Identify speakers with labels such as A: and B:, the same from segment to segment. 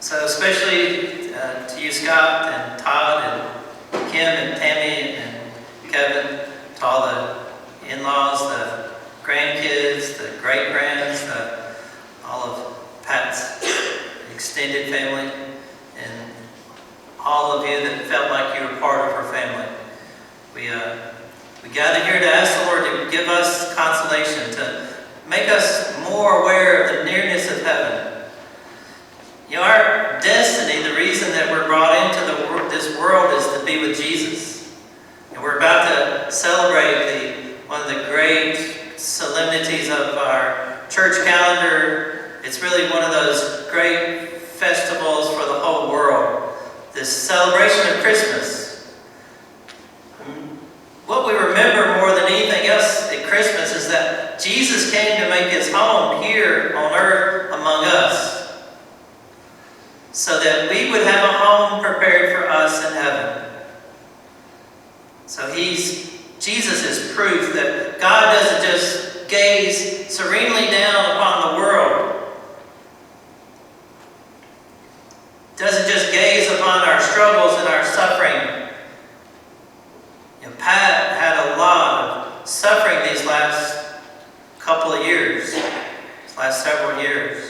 A: So especially to you, Scott and Todd and Kim and Tammy and Kevin, to all the in-laws, the grandkids, the great-grands, all of Pat's extended family, and all of you that felt like you were part of her family. We gather here to ask the Lord to give us consolation, to make us more aware of the nearness of heaven. You know, our destiny, the reason that we're brought into this world is to be with Jesus. And we're about to celebrate one of the great solemnities of our church calendar. It's really one of those great festivals for the whole world. This celebration of Christmas. What we remember more than anything else at Christmas is that Jesus came to make his home here on earth among us, so that we would have a home prepared for us in heaven. So Jesus is proof that God doesn't just gaze serenely down upon the world, doesn't just gaze upon our struggles and our suffering. And Pat had a lot of suffering these last couple of years, these last several years.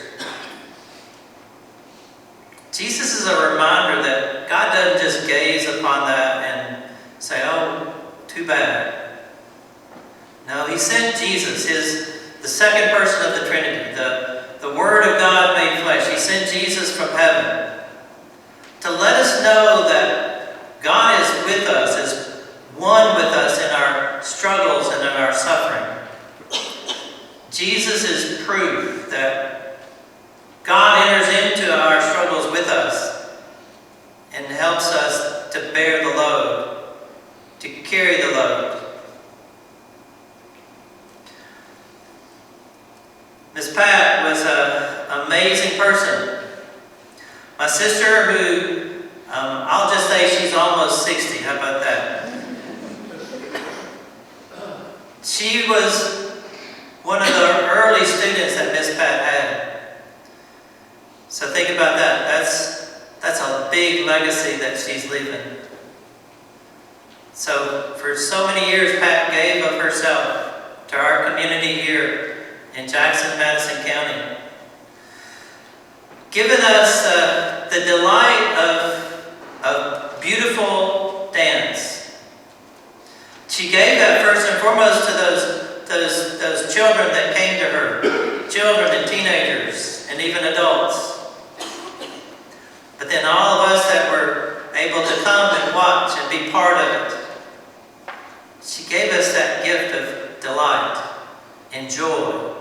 A: Jesus is a reminder that God doesn't just gaze upon that and say, oh, too bad. No, he sent Jesus, the second person of the Trinity, the Word of God made flesh. He sent Jesus from heaven to let us know that God is with us, is one with us in our struggles and in our suffering. Jesus is proof that God enters into our struggles with us and helps us to bear the load, to carry the load. Miss Pat was an amazing person. My sister, who, I'll just say she's almost 60. How about that? She was one of the early students that Miss Pat had. So think about that. That's a big legacy that she's leaving. So for so many years, Pat gave of herself to our community here in Jackson, Madison County, giving us the delight of beautiful dance. She gave that first and foremost to those children that came to her, children and teenagers and even adults. But then all of us that were able to come and watch and be part of it, she gave us that gift of delight and joy.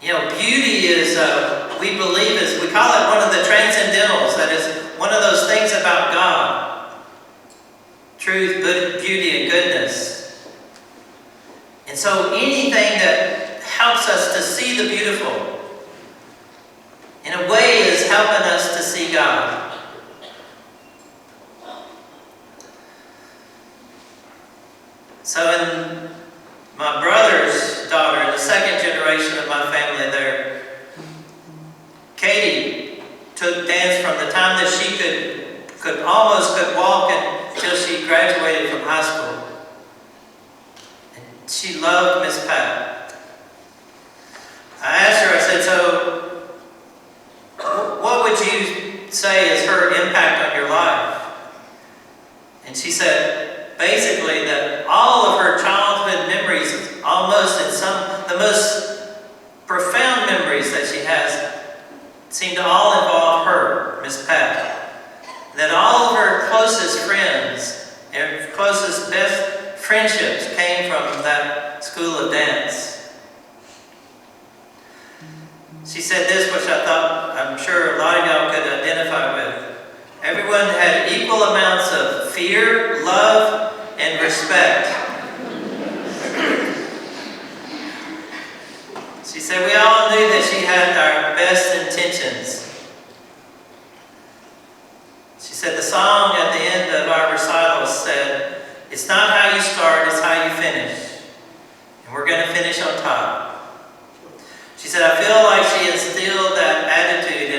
A: You know, beauty is, we believe, we call it one of the transcendentals. That is one of those things about God. Truth, beauty, and goodness. And so anything that helps us to see the beautiful, in a way, is helping us to see God. So in my brother's daughter, in the second generation of my family there, Katie took dance from the time that she could almost walk until she graduated from high school. And she loved Miss Pat. I asked her, I said, so what would you say is her impact on your life? And she said, basically, that all of her childhood memories, almost the most profound memories that she has, seem to all involve her, Miss Pat. That all of her closest friends and closest best friendships came from that school of dance. She said this, which I thought, I'm sure a lot of y'all could identify with. Everyone had equal amounts of fear, love, and respect. She said we all knew that she had our best intentions. She said the song at the end of our recital said, it's not how you start, it's how you finish. And we're going to finish on top. She said, I feel like she instilled that attitude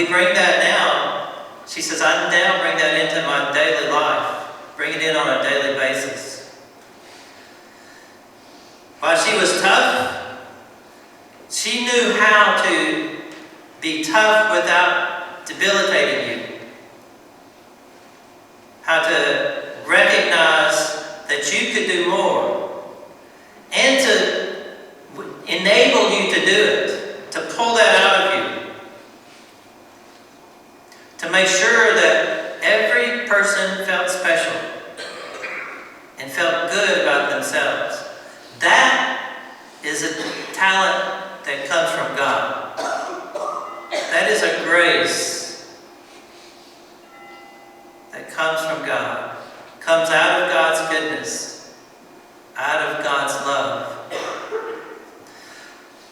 A: we bring that now, she says, I now bring that into my daily life. Bring it in on a daily basis. While she was tough, she knew how to be tough without debilitating you. How to recognize that you could do more. And to enable you to do it. To pull that out of you. To make sure that every person felt special. And felt good about themselves. That is a talent that comes from God. That is a grace that comes from God. Comes out of God's goodness. Out of God's love.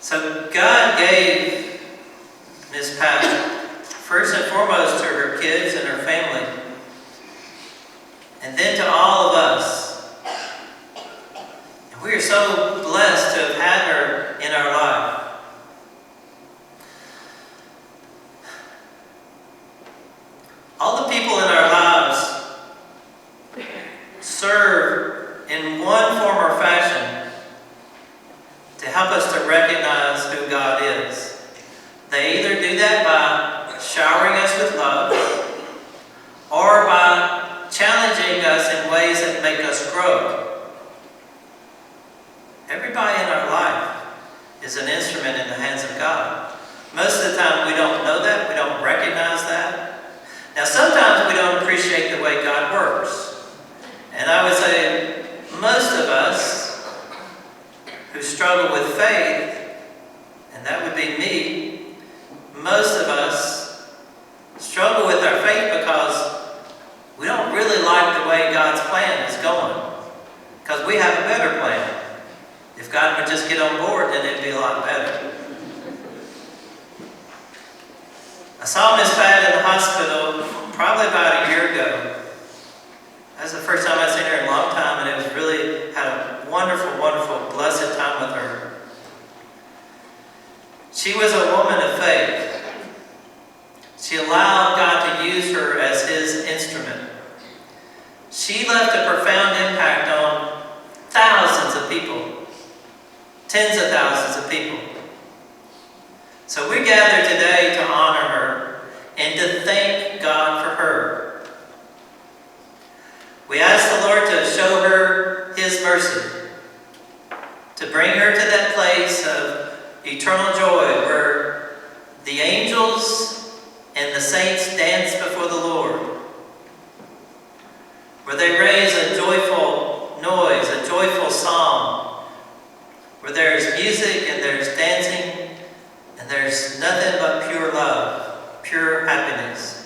A: So God gave Miss Pat, first and foremost, to her kids and her family. And then to all of us. And we are so blessed to have had her in our life. All the people in our lives serve in one form or fashion to help us to recognize who God is. They either do that by showering us with love or by challenging us in ways that make us grow. Everybody in our life is an instrument in the hands of God. Most of the time we don't know that, we don't recognize that. Now sometimes we don't appreciate the way God works. And I would say most of us who struggle with faith, and that would be me, most of us struggle with our faith because we don't really like the way God's plan is going. Because we have a better plan. If God would just get on board, then it'd be a lot better. I saw Miss Pat in the hospital probably about a year ago. That was the first time I'd seen her in a long time, and it was really, had a wonderful, wonderful, blessed time with her. She was a woman of faith. She allowed God to use her as His instrument. She left a profound impact on thousands of people. Tens of thousands of people. So we gather today to honor her and to thank God for her. We ask the Lord to show her His mercy, to bring her to that place of eternal joy where the angels and the saints dance before the Lord, where they raise a joyful noise, a joyful song, where there's music and there's dancing and there's nothing but pure love, pure happiness.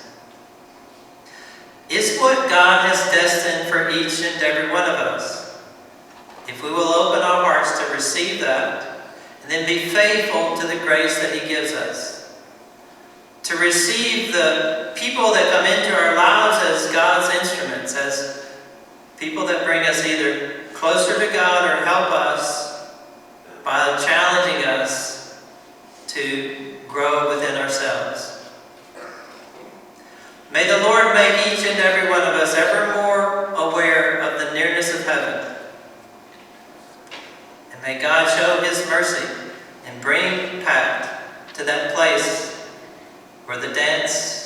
A: It's what God has destined for each and every one of us. If we will open our hearts to receive that, and then be faithful to the grace that He gives us. To receive the people that come into our lives as God's instruments, as people that bring us either closer to God or help us by challenging us to grow within ourselves. May the Lord make each and every one of us ever more aware of the nearness of heaven. And may God show His mercy and bring Pat to that place where the dance